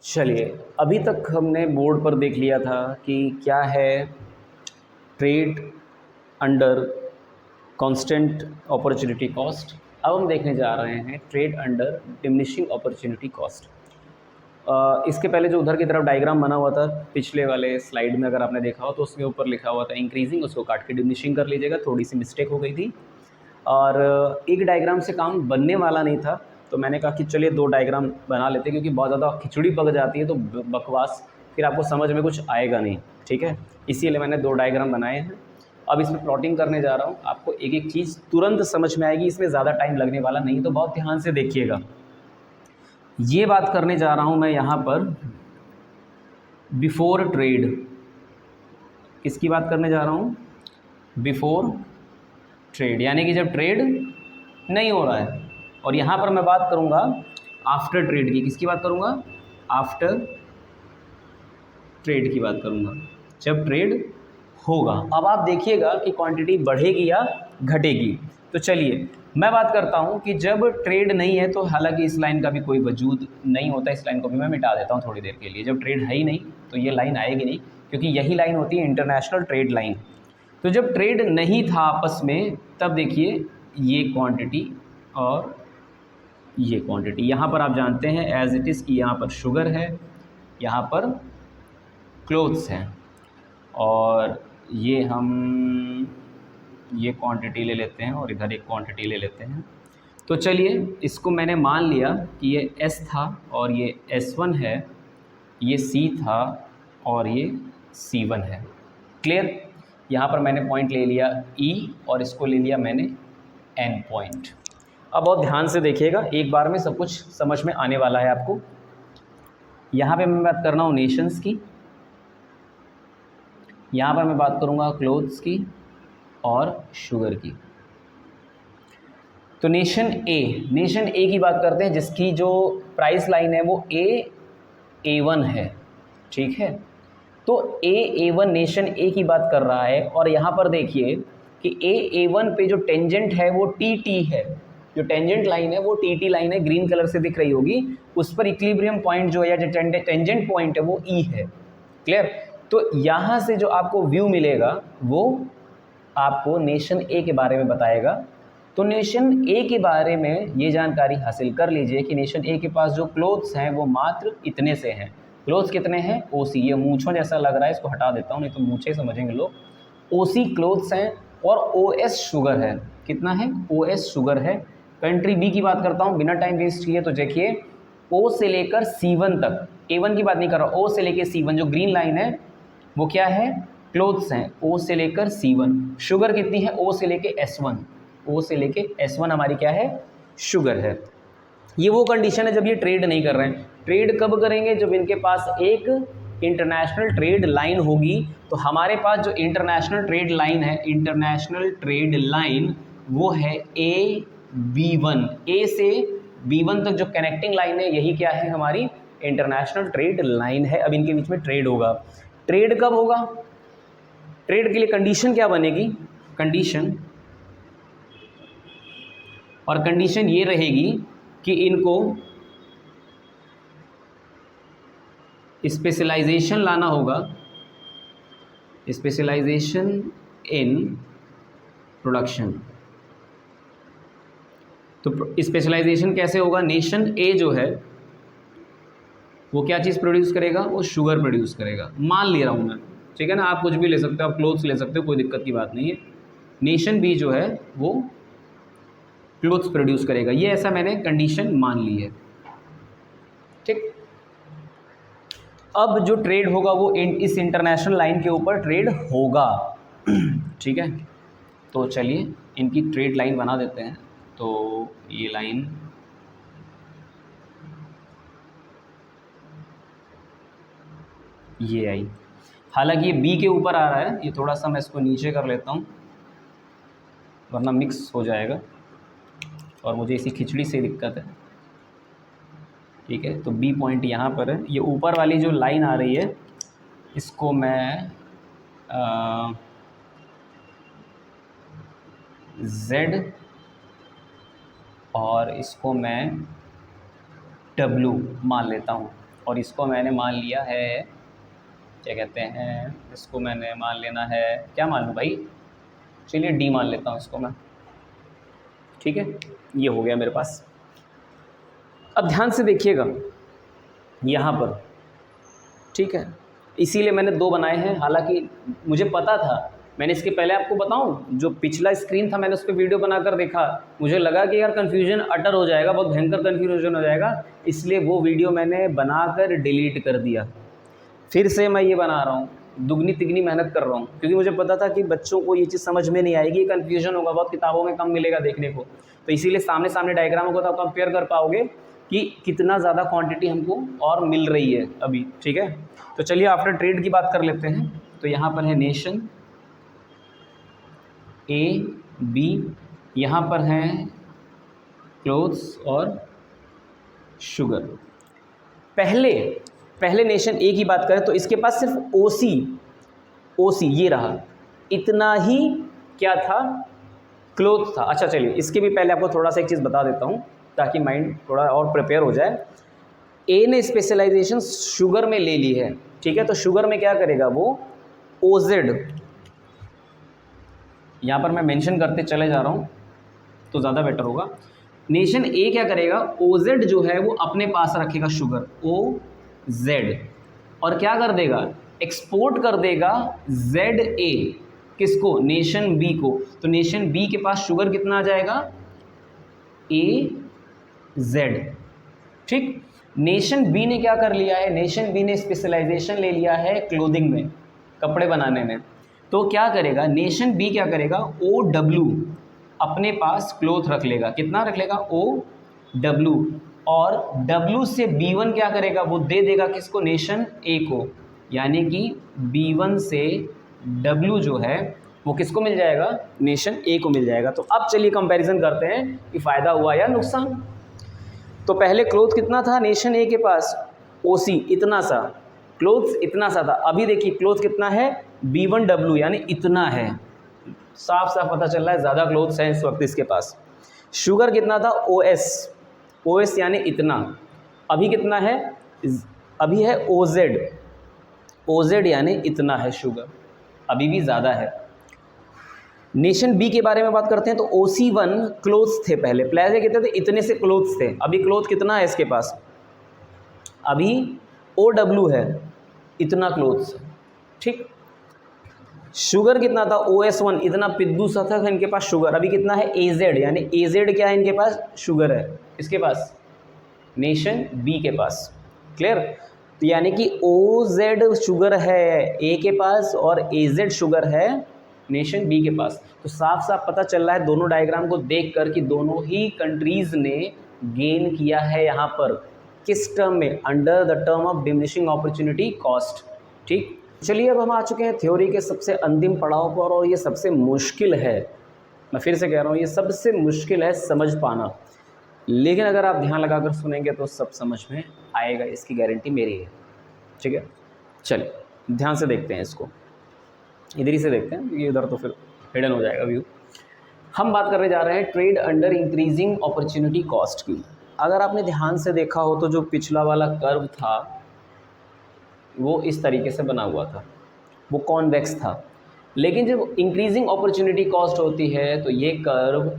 चलिए, अभी तक हमने बोर्ड पर देख लिया था कि क्या है trade under constant opportunity cost. अब हम देखने जा रहे हैं trade under diminishing opportunity cost. इसके पहले जो उधर की तरफ डायग्राम बना हुआ था पिछले वाले स्लाइड में, अगर आपने देखा हो तो उसके ऊपर लिखा हुआ था इंक्रीजिंग, उसको काट के डिमिनिशिंग कर लीजिएगा, थोड़ी सी मिस्टेक हो गई थी। और एक डायग्राम से काम बनने वाला नहीं था, तो मैंने कहा कि चलिए दो डायग्राम बना लेते हैं, क्योंकि बहुत ज़्यादा खिचड़ी पक जाती है तो बकवास फिर आपको समझ में कुछ आएगा नहीं। ठीक है, इसीलिए मैंने दो डायग्राम बनाए हैं। अब इसमें प्लॉटिंग करने जा रहा हूँ, आपको एक एक चीज़ तुरंत समझ में आएगी, इसमें ज़्यादा टाइम लगने वाला नहीं, तो बहुत ध्यान से देखिएगा। ये बात करने जा रहा हूँ मैं यहाँ पर बिफोर ट्रेड। किसकी बात करने जा रहा हूँ? बिफोर ट्रेड, यानी कि जब ट्रेड नहीं हो रहा है। और यहाँ पर मैं बात करूँगा आफ्टर ट्रेड की। किसकी बात करूँगा? आफ्टर ट्रेड की बात करूँगा, जब ट्रेड होगा। अब आप देखिएगा कि क्वांटिटी बढ़ेगी या घटेगी। तो चलिए मैं बात करता हूँ कि जब ट्रेड नहीं है, तो हालांकि इस लाइन का भी कोई वजूद नहीं होता, इस लाइन को भी मैं मिटा देता हूँ थोड़ी देर के लिए। जब ट्रेड है ही नहीं तो ये लाइन आएगी नहीं, क्योंकि यही लाइन होती है इंटरनेशनल ट्रेड लाइन। तो जब ट्रेड नहीं था आपस में, तब देखिए ये क्वांटिटी और ये क्वांटिटी, यहाँ पर आप जानते हैं एज इट इज़ कि यहाँ पर शुगर है, यहाँ पर क्लोथ्स हैं, और ये हम ये क्वांटिटी ले लेते हैं और इधर एक क्वांटिटी ले लेते हैं। तो चलिए इसको मैंने मान लिया कि ये S था और ये S1 है, ये C था और ये C1 है। क्लियर? यहाँ पर मैंने पॉइंट ले लिया E और इसको ले लिया मैंने N पॉइंट। अब बहुत ध्यान से देखिएगा, एक बार में सब कुछ समझ में आने वाला है आपको। यहाँ पे मैं बात कर रहा हूँ नेशंस की, यहाँ पर मैं बात करूँगा क्लोथ्स की और शुगर की। तो नेशन ए की बात करते हैं, जिसकी जो प्राइस लाइन है वो A1 है। ठीक है, तो A1 नेशन ए की बात कर रहा है, और यहाँ पर देखिए कि A1 पे जो टेंजेंट है वो TT है, जो टेंजेंट लाइन है वो TT लाइन है, ग्रीन कलर से दिख रही होगी। उस पर इक्विलिब्रियम पॉइंट जो है या जो टेंजेंट पॉइंट है वो E है। क्लियर? तो यहाँ से जो आपको व्यू मिलेगा वो आपको नेशन ए के बारे में बताएगा। तो नेशन ए के बारे में ये जानकारी हासिल कर लीजिए कि नेशन ए के पास जो क्लोथ्स हैं वो मात्र इतने से हैं। क्लोथ्स कितने हैं? OC, ये मूंछों जैसा लग रहा है, इसको हटा देता हूँ नहीं तो मूंछे समझेंगे लोग। OC क्लोथ्स हैं और OS शुगर है। कितना है? OS शुगर है। कंट्री बी की बात करता हूँ बिना टाइम वेस्ट किए, तो देखिए O से लेकर C1 तक, A1 की बात नहीं कर रहा, O से लेकर C1 जो ग्रीन लाइन है वो क्या है? क्लोथ्स हैं, O से लेकर C1। शुगर कितनी है? O से लेके S1, O से लेके S1 हमारी क्या है? शुगर है। ये वो कंडीशन है जब ये ट्रेड नहीं कर रहे हैं। ट्रेड कब करेंगे? जब इनके पास एक इंटरनेशनल ट्रेड लाइन होगी। तो हमारे पास जो इंटरनेशनल ट्रेड लाइन है, इंटरनेशनल ट्रेड लाइन वो है AB1, A से B1 तक जो कनेक्टिंग लाइन है यही क्या है? हमारी इंटरनेशनल ट्रेड लाइन है। अब इनके बीच में ट्रेड होगा। ट्रेड कब होगा? ट्रेड के लिए कंडीशन क्या बनेगी? कंडीशन ये रहेगी कि इनको स्पेशलाइजेशन लाना होगा, स्पेशलाइजेशन इन प्रोडक्शन। तो स्पेशलाइजेशन कैसे होगा? नेशन ए जो है वो क्या चीज़ प्रोड्यूस करेगा? वो शुगर प्रोड्यूस करेगा। मान ले रहा हूँ मैं, ठीक है ना, आप कुछ भी ले सकते हो, आप क्लोथ्स ले सकते हो, कोई दिक्कत की बात नहीं है। नेशन बी जो है वो क्लोथ्स प्रोड्यूस करेगा, ये ऐसा मैंने कंडीशन मान ली है। ठीक, अब जो ट्रेड होगा वो इस इंटरनेशनल लाइन के ऊपर ट्रेड होगा। ठीक है, तो चलिए इनकी ट्रेड लाइन बना देते हैं। तो ये लाइन ये आई, हालांकि ये बी के ऊपर आ रहा है, ये थोड़ा सा मैं इसको नीचे कर लेता हूँ वरना मिक्स हो जाएगा और मुझे इसी खिचड़ी से दिक्कत है। ठीक है, तो बी पॉइंट यहाँ पर है। ये ऊपर वाली जो लाइन आ रही है इसको मैं Z और इसको मैं W मान लेता हूँ, और इसको मैंने मान लिया है, क्या कहते हैं, इसको मैंने मान लेना है, क्या मान लूँ भाई, चलिए डी मान लेता हूँ इसको मैं, ठीक है। ये हो गया मेरे पास। अब ध्यान से देखिएगा यहाँ पर, ठीक है, इसीलिए मैंने 2 बनाए हैं। हालांकि मुझे पता था, मैंने इसके पहले आपको बताऊं, जो पिछला स्क्रीन था मैंने उस पर वीडियो बनाकर देखा, मुझे लगा कि यार कन्फ्यूजन अटर हो जाएगा, बहुत भयंकर कन्फ्यूजन हो जाएगा, इसलिए वो वीडियो मैंने बनाकर डिलीट कर दिया। फिर से मैं ये बना रहा हूँ, दुगनी तिगनी मेहनत कर रहा हूँ, क्योंकि मुझे पता था कि बच्चों को ये चीज़ समझ में नहीं आएगी, कन्फ्यूजन होगा, बहुत किताबों में कम मिलेगा देखने को। तो इसीलिए सामने सामने डायग्रामों को तो आप कंपेयर कर पाओगे कि कितना ज़्यादा क्वांटिटी हमको और मिल रही है अभी, ठीक है। तो चलिए आफ्टर ट्रेड की बात कर लेते हैं। तो यहाँ पर है नेशन ए बी, यहाँ पर हैं क्लोथ्स और शुगर। पहले नेशन ए की बात करें तो इसके पास सिर्फ ओसी ये रहा, इतना ही क्या था, क्लोथ था। अच्छा चलिए इसके भी पहले आपको थोड़ा सा एक चीज़ बता देता हूँ ताकि माइंड थोड़ा और प्रिपेयर हो जाए। ए ने स्पेशलाइजेशन शुगर में ले ली है, ठीक है, तो शुगर में क्या करेगा वो, ओजेड, यहाँ पर मैं मेंशन करते चले जा रहा हूँ तो ज़्यादा बेटर होगा। नेशन ए क्या करेगा, ओजेड जो है वो अपने पास रखेगा शुगर, ओ जेड, और क्या कर देगा, एक्सपोर्ट कर देगा जेड ए, किसको, नेशन बी को। तो नेशन बी के पास शुगर कितना आ जाएगा, ए जेड, ठीक। नेशन बी ने क्या कर लिया है, नेशन बी ने स्पेशलाइजेशन ले लिया है क्लोथिंग में, कपड़े बनाने में। तो क्या करेगा, नेशन बी क्या करेगा, ओ डब्ल्यू अपने पास क्लोथ रख लेगा, कितना रख लेगा, ओ डब्ल्यू, और डब्ल्यू से B1 क्या करेगा, वो दे देगा किसको, नेशन ए को, यानी कि B1 से डब्ल्यू जो है वो किसको मिल जाएगा, नेशन ए को मिल जाएगा। तो अब चलिए कंपैरिजन करते हैं कि फ़ायदा हुआ या नुकसान। तो पहले क्लोथ कितना था नेशन ए के पास, ओसी इतना सा, क्लोथ्स इतना सा था। अभी देखिए क्लोथ कितना है, B1W यानी इतना है, साफ साफ पता चल रहा है ज़्यादा क्लोथ्स हैं इस वक्त इसके पास। शुगर कितना था, OS यानी इतना, अभी कितना है, अभी है OZ यानी इतना है शुगर, अभी भी ज़्यादा है। नेशन बी के बारे में बात करते हैं तो OC1 क्लोथ्स थे पहले कितने थे, इतने से क्लोथ्स थे, अभी क्लोथ कितना है इसके पास, अभी OW है, इतना क्लोथ्स, ठीक। शुगर कितना था, OS1 इतना पिद्दू सा था इनके पास शुगर, अभी कितना है, AZ यानी AZ क्या है इनके पास, शुगर है, इसके पास, नेशन बी के पास, क्लियर। तो यानी कि OZ शुगर है ए के पास और AZ शुगर है नेशन बी के पास। तो साफ साफ पता चल रहा है दोनों डायग्राम को देखकर कि दोनों ही कंट्रीज़ ने गेन किया है यहाँ पर, किस टर्म में, under the term of diminishing opportunity cost, ठीक। चलिए अब हम आ चुके हैं थ्योरी के सबसे अंतिम पड़ाव पर, और ये सबसे मुश्किल है, मैं फिर से कह रहा हूँ ये सबसे मुश्किल है समझ पाना, लेकिन अगर आप ध्यान लगाकर सुनेंगे तो सब समझ में आएगा, इसकी गारंटी मेरी है, ठीक है। चलिए ध्यान से देखते हैं इसको, इधर ही से देखते हैं, ये उधर तो फिर हिडन हो जाएगा व्यू। हम बात करने जा रहे हैं trade under increasing opportunity cost की। अगर आपने ध्यान से देखा हो तो जो पिछला वाला कर्व था वो इस तरीके से बना हुआ था, वो कॉन्वेक्स था, लेकिन जब इंक्रीजिंग अपॉर्चुनिटी कॉस्ट होती है तो ये कर्व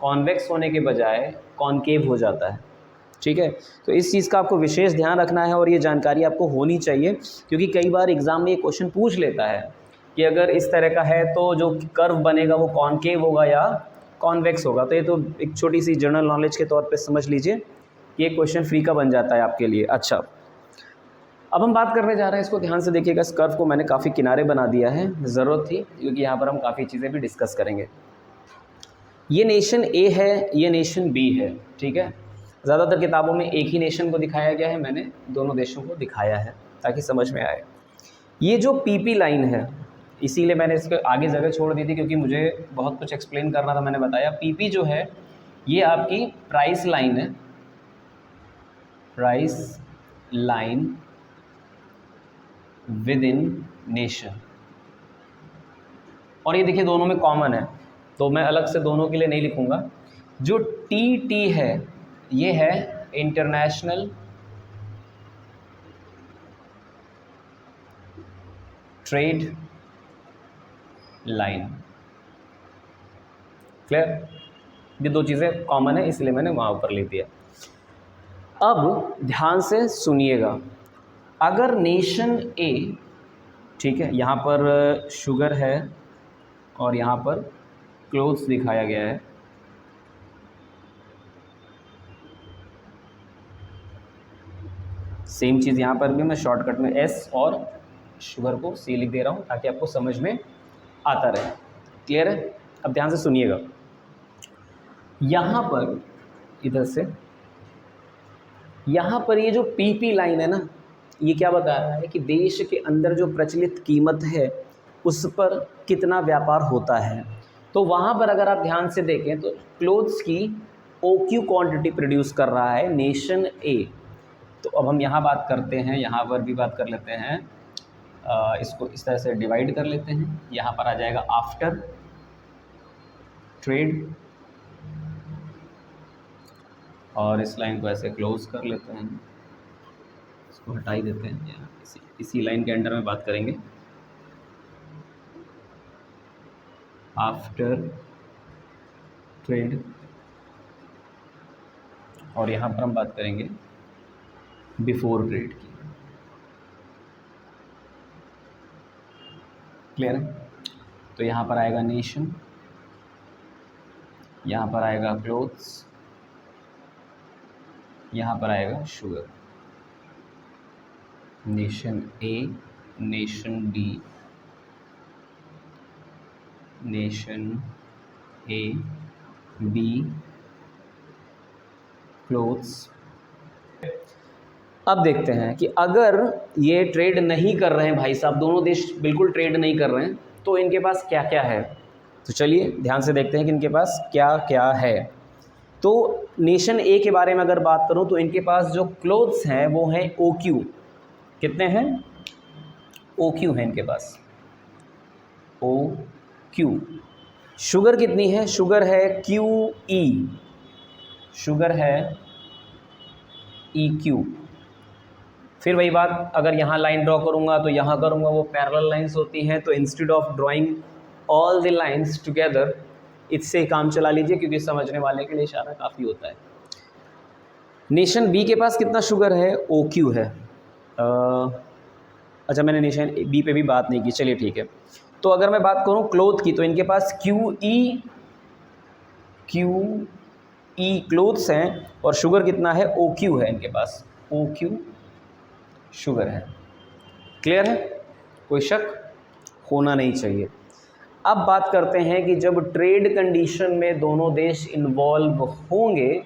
कॉन्वेक्स होने के बजाय कॉनकेव हो जाता है, ठीक है। तो इस चीज़ का आपको विशेष ध्यान रखना है और ये जानकारी आपको होनी चाहिए, क्योंकि कई बार एग्ज़ाम में ये क्वेश्चन पूछ लेता है कि अगर इस तरह का है तो जो कर्व बनेगा वो कॉनकेव होगा या कॉन्वेक्स होगा। तो ये तो एक छोटी सी जनरल नॉलेज के तौर पे समझ लीजिए कि ये क्वेश्चन फ्री का बन जाता है आपके लिए। अच्छा, अब हम बात करने जा रहे हैं, इसको ध्यान से देखिएगा, इस कर्व को मैंने काफ़ी किनारे बना दिया है, ज़रूरत थी क्योंकि यहाँ पर हम काफ़ी चीज़ें भी डिस्कस करेंगे। ये नेशन ए है, ये नेशन बी है, ठीक है। ज़्यादातर किताबों में एक ही नेशन को दिखाया गया है, मैंने दोनों देशों को दिखाया है ताकि समझ में आए। ये जो PP लाइन है, इसीलिए मैंने इसके आगे जगह छोड़ दी थी क्योंकि मुझे बहुत कुछ एक्सप्लेन करना था। मैंने बताया PP जो है ये आपकी प्राइस लाइन है, price line with in nation, और ये देखिए दोनों में कॉमन है, तो मैं अलग से दोनों के लिए नहीं लिखूंगा। जो TT है ये है इंटरनेशनल ट्रेड लाइन। क्लियर? ये दो चीज़ें कॉमन है इसलिए मैंने वहाँ ऊपर लिख दिया। अब ध्यान से सुनिएगा, अगर नेशन ए, ठीक है, यहाँ पर शुगर है और यहाँ पर क्लोथ्स दिखाया गया है, सेम चीज़ यहाँ पर भी मैं शॉर्टकट में एस और शुगर को सी लिख दे रहा हूँ ताकि आपको समझ में आता रहे। क्लियर है? अब ध्यान से सुनिएगा, यहाँ पर इधर से यहाँ पर ये जो पीपी लाइन है ना, ये क्या बता रहा है कि देश के अंदर जो प्रचलित कीमत है उस पर कितना व्यापार होता है। तो वहाँ पर अगर आप ध्यान से देखें तो क्लोथ्स की OQ क्वांटिटी प्रोड्यूस कर रहा है नेशन ए। तो अब हम यहाँ बात करते हैं, यहाँ पर भी बात कर लेते हैं, इसको इस तरह से डिवाइड कर लेते हैं। यहाँ पर आ जाएगा आफ्टर ट्रेड, और इस लाइन को ऐसे क्लोज कर लेते हैं, इसको हटा ही देते हैं, यहाँ इसी लाइन के अंडर में बात करेंगे। आफ्टर ट्रेड, और यहाँ पर हम बात करेंगे बिफोर ट्रेड की। क्लियर है? तो यहाँ पर आएगा नेशन, यहाँ पर आएगा क्लोथ्स, यहाँ पर आएगा sugar. Nation A, nation B, nation A B, clothes. अब देखते हैं कि अगर ये ट्रेड नहीं कर रहे हैं भाई साहब, दोनों देश बिल्कुल ट्रेड नहीं कर रहे हैं, तो इनके पास क्या क्या है। तो चलिए ध्यान से देखते हैं कि इनके पास क्या क्या है। तो नेशन ए के बारे में अगर बात करूं तो इनके पास जो क्लोथ्स हैं वो हैं OQ। कितने हैं? OQ है इनके पास, OQ। शुगर कितनी है? शुगर है QE, शुगर है EQ। फिर वही बात, अगर यहाँ लाइन ड्रॉ करूँगा तो यहाँ करूँगा, वो पैरेलल लाइंस होती हैं, तो instead of drawing all the lines together, इससे काम चला लीजिए क्योंकि समझने वाले के लिए इशारा काफ़ी होता है। नेशन बी के पास कितना शुगर है? OQ है। अच्छा, मैंने नेशन बी पे भी बात नहीं की, चलिए ठीक है। तो अगर मैं बात करूँ क्लोथ की, तो इनके पास QE क्लोथ्स हैं, और शुगर कितना है? OQ है इनके पास, OQ शुगर है। क्लियर है? कोई शक होना नहीं चाहिए। अब बात करते हैं कि जब ट्रेड कंडीशन में दोनों देश इन्वॉल्व होंगे,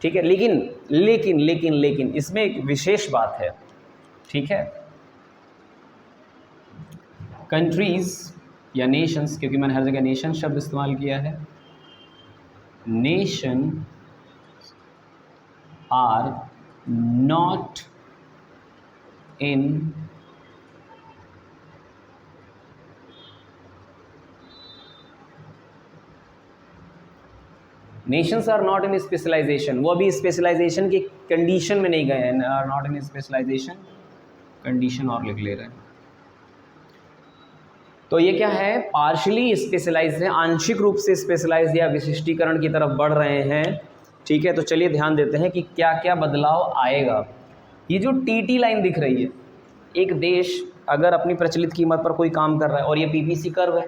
ठीक है, लेकिन इसमें एक विशेष बात है, ठीक है। कंट्रीज या नेशंस, क्योंकि मैंने हर जगह नेशन शब्द इस्तेमाल किया है, nation are not in nations are not in specialisation, वो अभी स्पेशलाइजेशन की कंडीशन में नहीं गए हैं, are not in specialisation condition और लिख ले रहे हैं। तो ये क्या है? पार्शली स्पेशलाइज्ड है, आंशिक रूप से स्पेशलाइज्ड या विशिष्टीकरण की तरफ बढ़ रहे हैं, ठीक है। तो चलिए ध्यान देते हैं कि क्या क्या बदलाव आएगा। ये जो TT लाइन दिख रही है, एक देश अगर अपनी प्रचलित कीमत पर कोई काम कर रहा है, और ये PPC कर्व है,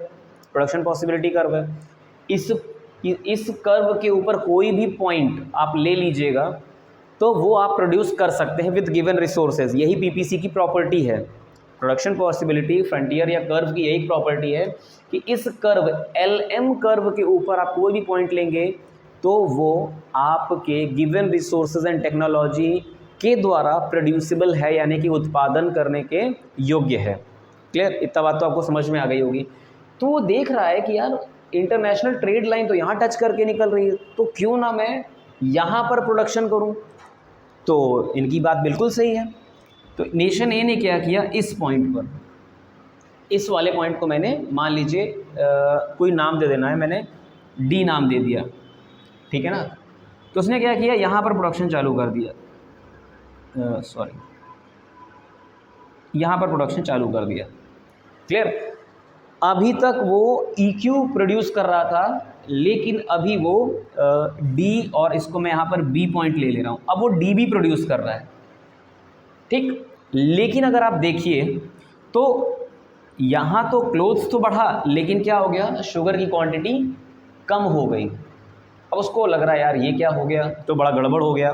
प्रोडक्शन पॉसिबिलिटी कर्व है, इस कर्व के ऊपर कोई भी पॉइंट आप ले लीजिएगा तो वो आप प्रोड्यूस कर सकते हैं विद गिवन रिसोर्सेज। यही PPC की प्रॉपर्टी है, प्रोडक्शन पॉसिबिलिटी फ्रंटियर या कर्व की यही प्रॉपर्टी है कि इस कर्व LM कर्व के ऊपर आप कोई भी पॉइंट लेंगे तो वो आपके गिवन रिसोर्सेज एंड टेक्नोलॉजी के द्वारा प्रोड्यूसिबल है, यानी कि उत्पादन करने के योग्य है। क्लियर? इतना बात तो आपको समझ में आ गई होगी। तो वो देख रहा है कि यार इंटरनेशनल ट्रेड लाइन तो यहाँ टच करके निकल रही है, तो क्यों ना मैं यहाँ पर प्रोडक्शन करूँ। तो इनकी बात बिल्कुल सही है। तो नेशन ए ने क्या किया, इस पॉइंट पर, इस वाले पॉइंट को मैंने मान लीजिए कोई नाम दे देना है, मैंने D नाम दे दिया, ठीक है ना। तो उसने क्या किया, यहाँ पर प्रोडक्शन चालू कर दिया, यहाँ पर प्रोडक्शन चालू कर दिया। क्लियर। अभी तक वो EQ प्रोड्यूस कर रहा था, लेकिन अभी वो D, और इसको मैं यहाँ पर B पॉइंट ले रहा हूँ, अब वो DB प्रोड्यूस कर रहा है, ठीक। लेकिन अगर आप देखिए तो यहाँ तो क्लोथ्स तो बढ़ा, लेकिन क्या हो गया, शुगर की क्वांटिटी कम हो गई। अब उसको लग रहा है यार ये क्या हो गया, तो बड़ा गड़बड़ हो गया।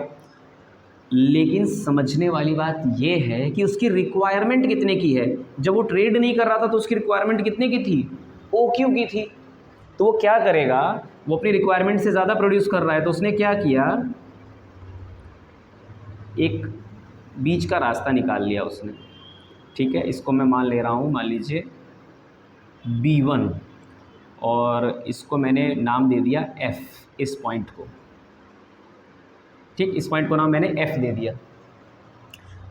लेकिन समझने वाली बात ये है कि उसकी रिक्वायरमेंट कितने की है। जब वो ट्रेड नहीं कर रहा था तो उसकी रिक्वायरमेंट कितने की थी, OQ की थी। तो वो क्या करेगा, वो अपनी रिक्वायरमेंट से ज़्यादा प्रोड्यूस कर रहा है, तो उसने क्या किया, एक बीच का रास्ता निकाल लिया उसने, ठीक है। इसको मैं मान ले रहा हूँ, मान लीजिए B1, और इसको मैंने नाम दे दिया F, इस पॉइंट को, ठीक, इस पॉइंट को नाम मैंने F दे दिया।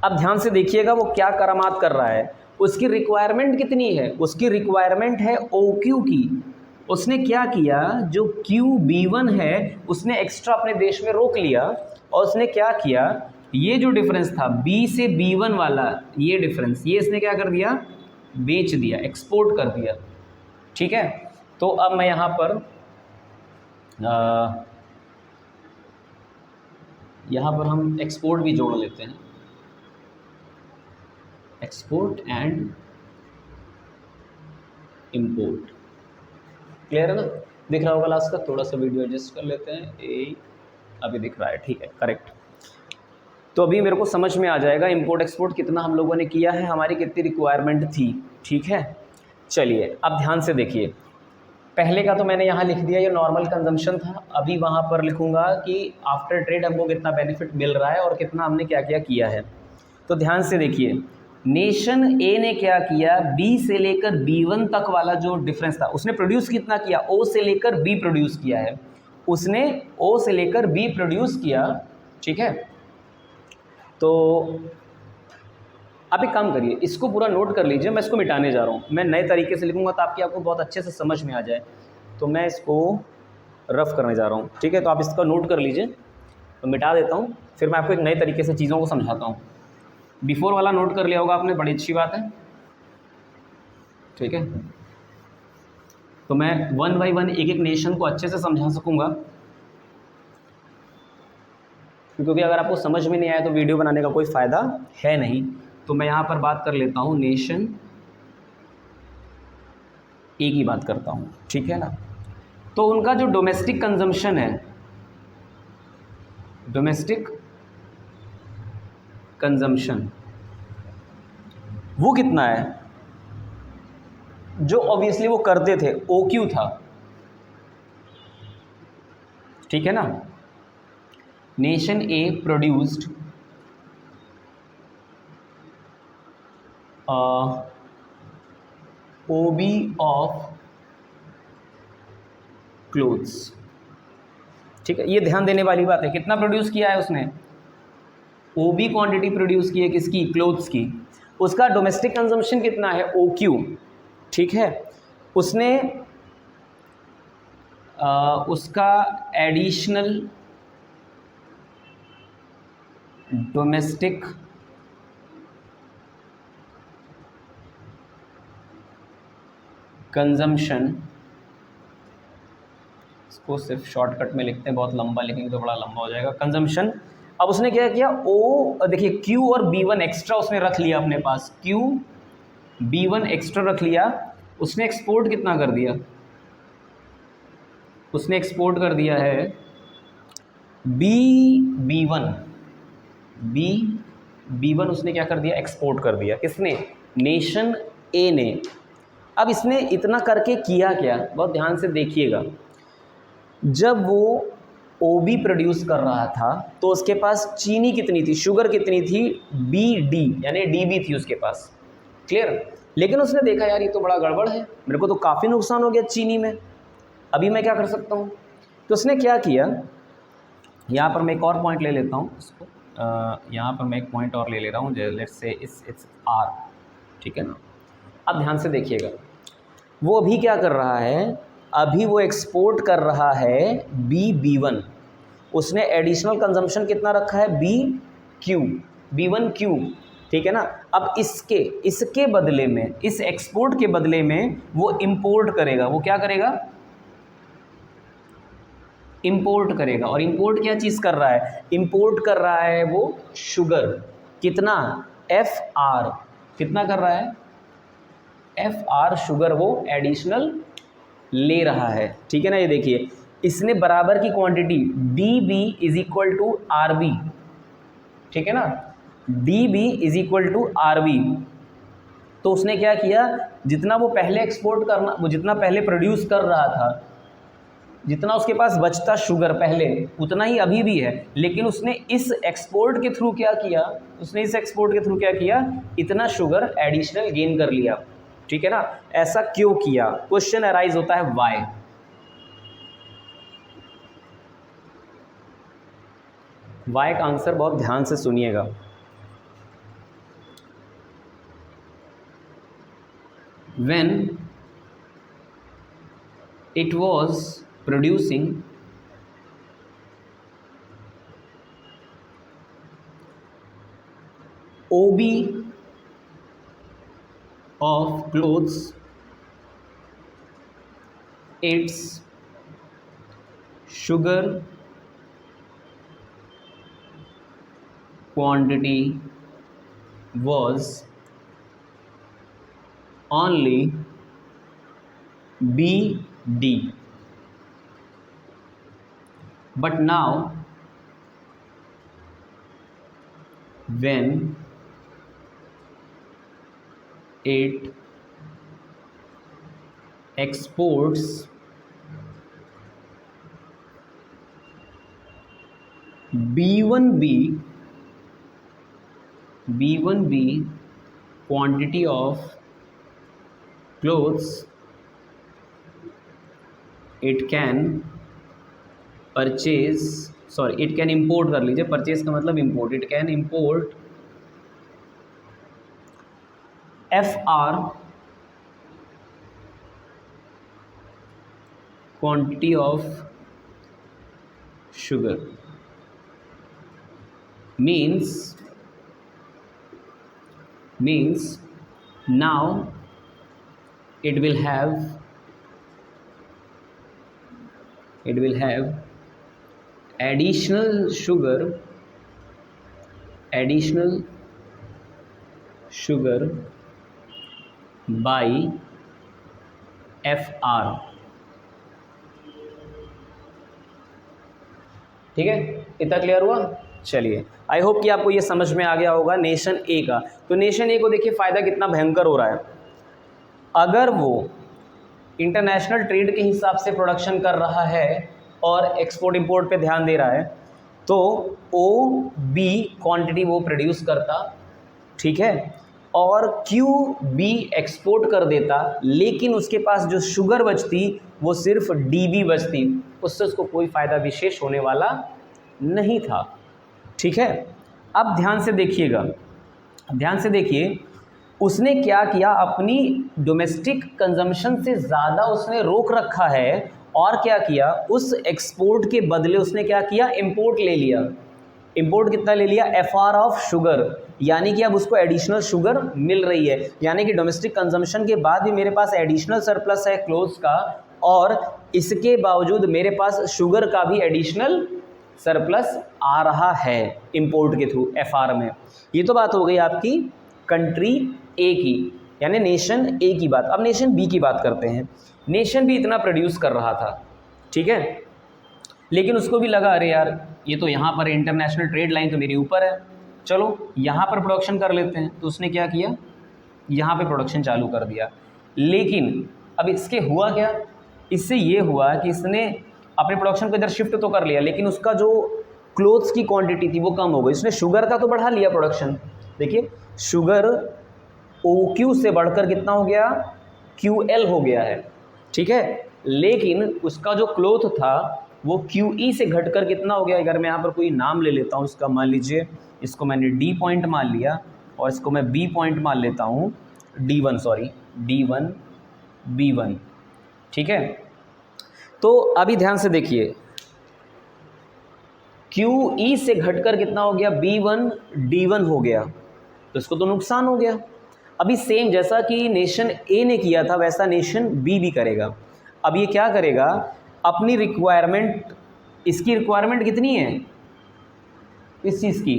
अब ध्यान से देखिएगा वो क्या करामात कर रहा है। उसकी रिक्वायरमेंट कितनी है, उसकी रिक्वायरमेंट है OQ की। उसने क्या किया, जो QB1 है उसने एक्स्ट्रा अपने देश में रोक लिया, और उसने क्या किया, ये जो डिफरेंस था B से B1 वाला, ये डिफरेंस, ये इसने क्या कर दिया, बेच दिया, एक्सपोर्ट कर दिया, ठीक है। तो अब मैं यहाँ पर हम एक्सपोर्ट भी जोड़ लेते हैं, एक्सपोर्ट एंड इंपोर्ट। क्लियर है ना, दिख रहा होगा लास्ट का, थोड़ा सा वीडियो एडजस्ट कर लेते हैं, अभी दिख रहा है, ठीक है, करेक्ट। तो अभी मेरे को समझ में आ जाएगा इंपोर्ट एक्सपोर्ट कितना हम लोगों ने किया है, हमारी कितनी रिक्वायरमेंट थी, ठीक है। चलिए अब ध्यान से देखिए, पहले का तो मैंने यहाँ लिख दिया, ये नॉर्मल कंजम्पशन था। अभी वहाँ पर लिखूँगा कि आफ्टर ट्रेड हमको कितना बेनिफिट मिल रहा है और कितना हमने क्या क्या किया है। तो ध्यान से देखिए, नेशन ए ने क्या किया, B से लेकर B1 तक वाला जो डिफरेंस था, उसने प्रोड्यूस कितना किया, O से लेकर B प्रोड्यूस किया है, उसने O से लेकर B प्रोड्यूस किया, ठीक है। तो आप एक काम करिए, इसको पूरा नोट कर लीजिए, मैं इसको मिटाने जा रहा हूँ, मैं नए तरीके से लिखूँगा ताकि आपको बहुत अच्छे से समझ में आ जाए। तो मैं इसको रफ़ करने जा रहा हूँ, ठीक है। तो आप इसका नोट कर लीजिए, तो मिटा देता हूँ, फिर मैं आपको एक नए तरीके से चीज़ों को समझाता हूँ। बिफोर वाला नोट कर लिया होगा आपने, बड़ी अच्छी बात है, ठीक है। तो मैं 1 बाई 1 एक एक नेशन को अच्छे से समझा सकूँगा, क्योंकि अगर आपको समझ में नहीं आया तो वीडियो बनाने का कोई फ़ायदा है नहीं। तो मैं यहाँ पर बात कर लेता हूँ, नेशन ए की बात करता हूँ, ठीक है ना। तो उनका जो डोमेस्टिक कंजम्पशन है, डोमेस्टिक कंजम्पशन वो कितना है, जो ऑब्वियसली वो करते थे, OQ था, ठीक है ना। Nation A produced OB of clothes, ठीक है। ये ध्यान देने वाली बात है, कितना प्रोड्यूस किया है उसने, OB क्वांटिटी प्रोड्यूस की है, किसकी, क्लोथ्स की। उसका डोमेस्टिक कंजम्पशन कितना है, OQ, ठीक है। उसने उसका एडिशनल डोमेस्टिक कंजम्पशन, इसको सिर्फ शॉर्टकट में लिखते हैं, बहुत लंबा लिखेंगे तो बड़ा लंबा हो जाएगा, कंजम्पशन। अब उसने क्या किया, देखिए Q और B1 एक्स्ट्रा उसने रख लिया अपने पास, Q B1 एक्स्ट्रा रख लिया। उसने एक्सपोर्ट कितना कर दिया, उसने एक्सपोर्ट कर दिया है B1 उसने क्या कर दिया, एक्सपोर्ट कर दिया, किसने, नेशन ए ने। अब इसने इतना करके किया क्या, बहुत ध्यान से देखिएगा, जब वो OB प्रोड्यूस कर रहा था तो उसके पास चीनी कितनी थी, शुगर कितनी थी, BD यानी DB थी उसके पास, क्लियर। लेकिन उसने देखा यार ये तो बड़ा गड़बड़ है, मेरे को तो काफ़ी नुकसान हो गया चीनी में, अभी मैं क्या कर सकता हूँ। तो उसने क्या किया, यहाँ पर मैं एक और पॉइंट ले लेता हूँ इसको, यहाँ पर मैं एक पॉइंट और ले ले रहा हूँ, लेट्स से इट्स R, ठीक है ना। अब ध्यान से देखिएगा, वो अभी क्या कर रहा है, अभी वो एक्सपोर्ट कर रहा है B1, उसने एडिशनल कंजम्पशन कितना रखा है, B1Q, ठीक है ना। अब इसके बदले में, इस एक्सपोर्ट के बदले में वो इंपोर्ट करेगा। वो क्या करेगा? इंपोर्ट करेगा। और इंपोर्ट क्या चीज़ कर रहा है? इंपोर्ट कर रहा है वो शुगर। कितना? FR। कितना कर रहा है? FR शुगर वो एडिशनल ले रहा है, ठीक है ना। ये देखिए, इसने बराबर की quantity DB is equal to RB, ठीक है ना। DB is equal to RB। तो उसने क्या किया, जितना वो पहले एक्सपोर्ट करना, वो जितना पहले प्रोड्यूस कर रहा था, जितना उसके पास बचता शुगर पहले, उतना ही अभी भी है, लेकिन उसने इस एक्सपोर्ट के थ्रू क्या किया, इतना शुगर एडिशनल गेन कर लिया, ठीक है ना। ऐसा क्यों किया? क्वेश्चन अराइज होता है वाई। वाई का आंसर बहुत ध्यान से सुनिएगा। When it was producing OB of clothes, its sugar quantity was only BD. But now when it exports B1B quantity of clothes, it can import, कर लीजिए, परचेज का मतलब import, it can import FR quantity of sugar, means now it will have additional sugar by FR, ठीक है। इतना clear हुआ? चलिए, I hope कि आपको ये समझ में आ गया होगा नेशन ए का। तो नेशन ए को देखिए फ़ायदा कितना भयंकर हो रहा है। अगर वो इंटरनेशनल ट्रेड के हिसाब से प्रोडक्शन कर रहा है और एक्सपोर्ट इंपोर्ट पे ध्यान दे रहा है, तो OB क्वांटिटी वो प्रोड्यूस करता, ठीक है, और QB एक्सपोर्ट कर देता, लेकिन उसके पास जो शुगर बचती वो सिर्फ DB बचती, उससे उसको कोई फ़ायदा विशेष होने वाला नहीं था, ठीक है। अब ध्यान से देखिए, उसने क्या किया, अपनी डोमेस्टिक कंजम्पशन से ज़्यादा उसने रोक रखा है, और क्या किया, उस एक्सपोर्ट के बदले उसने क्या किया, इंपोर्ट ले लिया। इंपोर्ट कितना ले लिया? FR ऑफ शुगर, यानी कि अब उसको एडिशनल शुगर मिल रही है, यानी कि डोमेस्टिक कंजम्पशन के बाद भी मेरे पास एडिशनल सरप्लस है क्लोथ्स का, और इसके बावजूद मेरे पास शुगर का भी एडिशनल सरप्लस आ रहा है इंपोर्ट के थ्रू FR में। ये तो बात हो गई आपकी कंट्री ए की, यानी नेशन ए की बात। अब नेशन बी की बात करते हैं। नेशन बी इतना प्रोड्यूस कर रहा था, ठीक है, लेकिन उसको भी लगा अरे यार ये तो यहाँ पर इंटरनेशनल ट्रेड लाइन तो मेरे ऊपर है, चलो यहाँ पर प्रोडक्शन कर लेते हैं। तो उसने क्या किया, यहाँ पे प्रोडक्शन चालू कर दिया। लेकिन अब इसके हुआ क्या, इससे ये हुआ कि इसने अपने प्रोडक्शन को इधर शिफ्ट तो कर लिया, लेकिन उसका जो क्लोथ्स की क्वांटिटी थी वो कम हो गई। इसने शुगर का तो बढ़ा लिया प्रोडक्शन, देखिए शुगर OQ से बढ़कर कितना हो गया, QL हो गया है, ठीक है, लेकिन उसका जो क्लोथ था वो QE से घटकर कितना हो गया। अगर मैं यहाँ पर कोई नाम ले लेता हूँ इसका, मान लीजिए इसको मैंने D पॉइंट मान लिया और इसको मैं B पॉइंट मान लेता हूँ, D1 B1, ठीक है। तो अभी ध्यान से देखिए, QE से घटकर कितना हो गया, B1 D1 हो गया, तो इसको तो नुकसान हो गया। अभी सेम जैसा कि नेशन ए ने किया था वैसा नेशन बी भी करेगा। अब ये क्या करेगा, अपनी रिक्वायरमेंट, इसकी रिक्वायरमेंट कितनी है इस चीज़ की,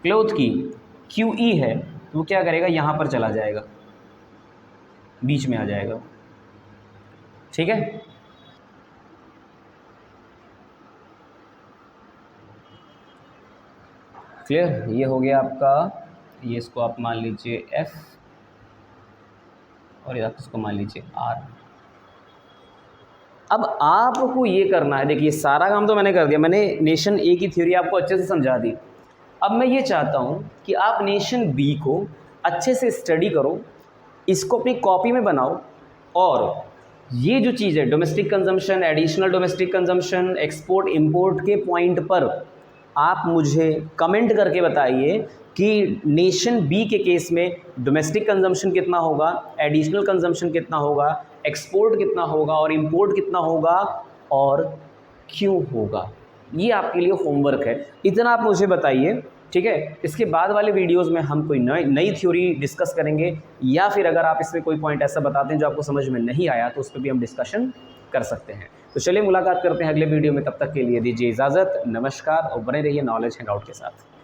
क्लोथ की, QE है, तो वो क्या करेगा, यहाँ पर चला जाएगा, बीच में आ जाएगा। ठीक है, क्लियर। ये हो गया आपका, ये इसको आप मान लीजिए F और आप इसको मान लीजिए R। अब आपको ये करना है, देखिए सारा काम तो मैंने कर दिया, मैंने नेशन ए की थ्योरी आपको अच्छे से समझा दी। अब मैं ये चाहता हूँ कि आप नेशन बी को अच्छे से स्टडी करो, इसको अपनी कॉपी में बनाओ, और ये जो चीज़ है domestic consumption, additional domestic consumption, export import के पॉइंट पर आप मुझे कमेंट करके बताइए कि नेशन बी के केस में डोमेस्टिक कंजम्पशन कितना होगा, एडिशनल कंजम्पशन कितना होगा, एक्सपोर्ट कितना होगा और इंपोर्ट कितना होगा और क्यों होगा। ये आपके लिए होमवर्क है, इतना आप मुझे बताइए। ठीक है, इसके बाद वाले वीडियोस में हम कोई नई थ्योरी डिस्कस करेंगे, या फिर अगर आप इसमें कोई पॉइंट ऐसा बताते हैं जो आपको समझ में नहीं आया तो उस पर भी हम डिस्कशन कर सकते हैं। तो चलिए मुलाकात करते हैं अगले वीडियो में, तब तक के लिए दीजिए इजाज़त, नमस्कार और बने रहिए नॉलेज हैंगआउट के साथ।